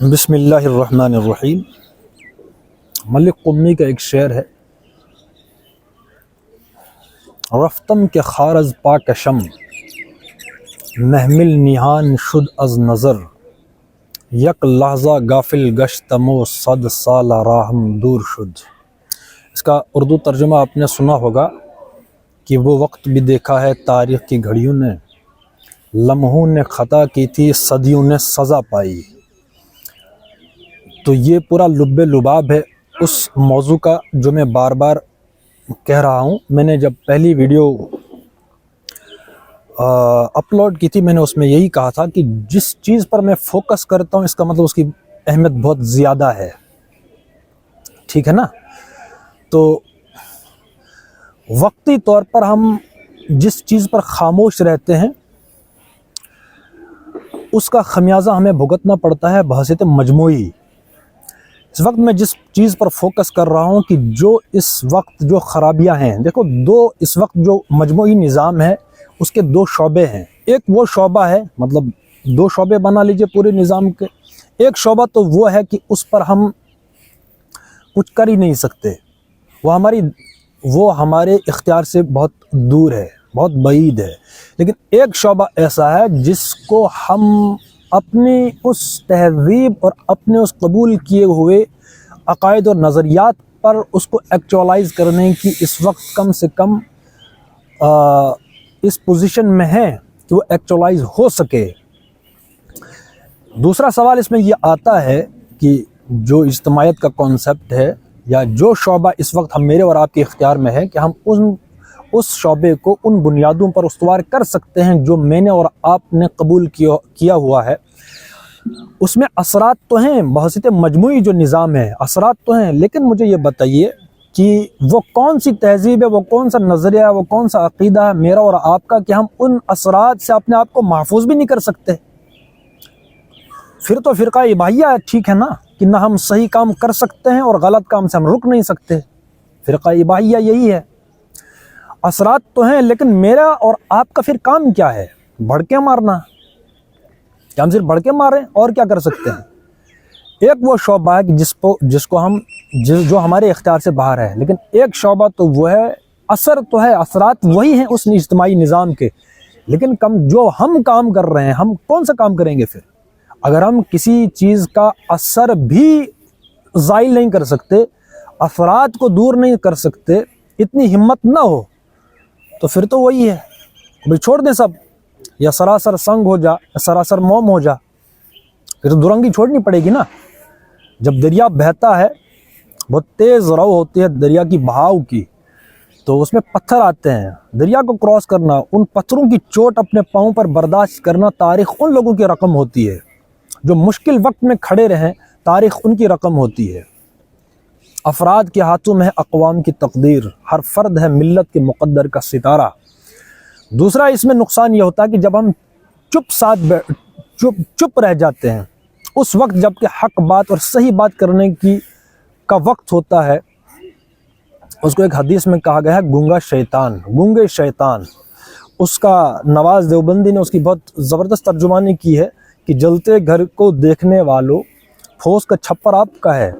بسم اللہ الرحمن الرحیم۔ ملک قمی کا ایک شعر ہے، رفتم کے خارز پاکشم، محمل نہان شد از نظر، یک لحظہ غافل گشتم و 100 سال راہم دور شد۔ اس کا اردو ترجمہ آپ نے سنا ہوگا کہ وہ وقت بھی دیکھا ہے تاریخ کی گھڑیوں نے، لمحوں نے خطا کی تھی صدیوں نے سزا پائی۔ تو یہ پورا لب لباب ہے اس موضوع کا جو میں بار بار کہہ رہا ہوں۔ میں نے جب پہلی ویڈیو اپلوڈ کی تھی، میں نے اس میں یہی کہا تھا کہ جس چیز پر میں فوکس کرتا ہوں اس کا مطلب اس کی اہمیت بہت زیادہ ہے، ٹھیک ہے نا؟ تو وقتی طور پر ہم جس چیز پر خاموش رہتے ہیں اس کا خمیازہ ہمیں بھگتنا پڑتا ہے بحیثیت مجموعی۔ اس وقت میں جس چیز پر فوکس کر رہا ہوں کہ جو اس وقت جو خرابیاں ہیں، دیکھو اس وقت جو مجموعی نظام ہے اس کے 2 شعبے ہیں۔ ایک وہ شعبہ ہے، مطلب 2 شعبے بنا لیجئے پورے نظام کے۔ ایک شعبہ تو وہ ہے کہ اس پر ہم کچھ کر ہی نہیں سکتے، وہ ہمارے اختیار سے بہت دور ہے، بہت بعید ہے۔ لیکن ایک شعبہ ایسا ہے جس کو ہم اپنی اس تہذیب اور اپنے اس قبول کیے ہوئے عقائد اور نظریات پر اس کو ایکچوالائز کرنے کی اس وقت کم سے کم اس پوزیشن میں ہے کہ وہ ایکچوالائز ہو سکے۔ دوسرا سوال اس میں یہ آتا ہے کہ جو اجتماعیت کا کانسیپٹ ہے یا جو شعبہ اس وقت میرے اور آپ کے اختیار میں ہے کہ ہم اس شعبے کو ان بنیادوں پر استوار کر سکتے ہیں جو میں نے اور آپ نے قبول کیا ہوا ہے۔ اس میں اثرات تو ہیں، بحیثیت مجموعی جو نظام ہے اثرات تو ہیں، لیکن مجھے یہ بتائیے کہ وہ کون سی تہذیب ہے، وہ کون سا نظریہ ہے، وہ کون سا عقیدہ ہے میرا اور آپ کا کہ ہم ان اثرات سے اپنے آپ کو محفوظ بھی نہیں کر سکتے؟ پھر تو فرقہ اباحیہ ٹھیک ہے نا، کہ نہ ہم صحیح کام کر سکتے ہیں اور غلط کام سے ہم رک نہیں سکتے۔ فرقہ اباحیہ یہی ہے۔ اثرات تو ہیں لیکن میرا اور آپ کا پھر کام کیا ہے؟ بھڑکے مارنا؟ کیا ہم صرف بھڑکے ماریں اور کیا کر سکتے ہیں؟ ایک وہ شعبہ ہے کہ جو ہمارے اختیار سے باہر ہے، لیکن ایک شعبہ تو وہ ہے، اثر تو ہے، اثرات وہی ہیں اس اجتماعی نظام کے، لیکن جو ہم کام کر رہے ہیں ہم کون سا کام کریں گے پھر؟ اگر ہم کسی چیز کا اثر بھی زائل نہیں کر سکتے، اثرات کو دور نہیں کر سکتے، اتنی ہمت نہ ہو تو پھر تو وہی ہے، بھئی چھوڑ دیں سب، یا سراسر سنگ ہو جا یا سراسر موم ہو جا۔ پھر تو درنگی چھوڑنی پڑے گی نا۔ جب دریا بہتا ہے، بہت تیز رو ہوتی ہے دریا کی بہاؤ کی، تو اس میں پتھر آتے ہیں، دریا کو کراس کرنا، ان پتھروں کی چوٹ اپنے پاؤں پر برداشت کرنا، تاریخ ان لوگوں کی رقم ہوتی ہے جو مشکل وقت میں کھڑے رہیں، تاریخ ان کی رقم ہوتی ہے۔ افراد کے ہاتھوں میں ہے اقوام کی تقدیر، ہر فرد ہے ملت کے مقدر کا ستارہ۔ دوسرا اس میں نقصان یہ ہوتا ہے کہ جب ہم چپ رہ جاتے ہیں، اس وقت جب کہ حق بات اور صحیح بات کرنے کا وقت ہوتا ہے، اس کو ایک حدیث میں کہا گیا ہے گونگے شیطان۔ اس کا نواز دیوبندی نے اس کی بہت زبردست ترجمانی کی ہے کہ جلتے گھر کو دیکھنے والوں، پھوس کا چھپر آپ کا ہے،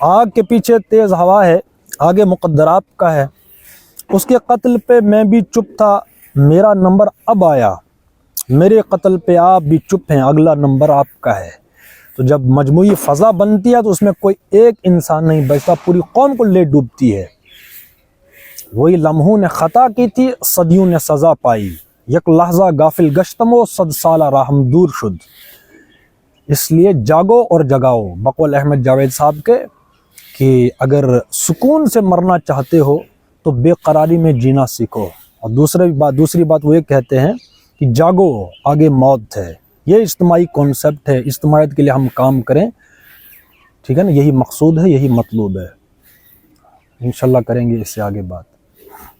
آگ کے پیچھے تیز ہوا ہے، آگے مقدر آپ کا ہے، اس کے قتل پہ میں بھی چپ تھا، میرا نمبر اب آیا، میرے قتل پہ آپ بھی چپ ہیں، اگلا نمبر آپ کا ہے۔ تو جب مجموعی فضا بنتی ہے تو اس میں کوئی ایک انسان نہیں بچتا، پوری قوم کو لے ڈوبتی ہے۔ وہی لمحوں نے خطا کی تھی صدیوں نے سزا پائی، یک لحظہ غافل گشتم و 100 سال راہم دور شد۔ اس لیے جاگو اور جگاؤ، بقول احمد جاوید صاحب کے، کہ اگر سکون سے مرنا چاہتے ہو تو بے قراری میں جینا سیکھو۔ اور دوسری بات وہ یہ کہتے ہیں کہ جاگو، آگے موت ہے۔ یہ اجتماعی کانسیپٹ ہے، اجتماعیت کے لیے ہم کام کریں، ٹھیک ہے نا؟ یہی مقصود ہے، یہی مطلوب ہے۔ انشاءاللہ کریں گے اس سے آگے بات۔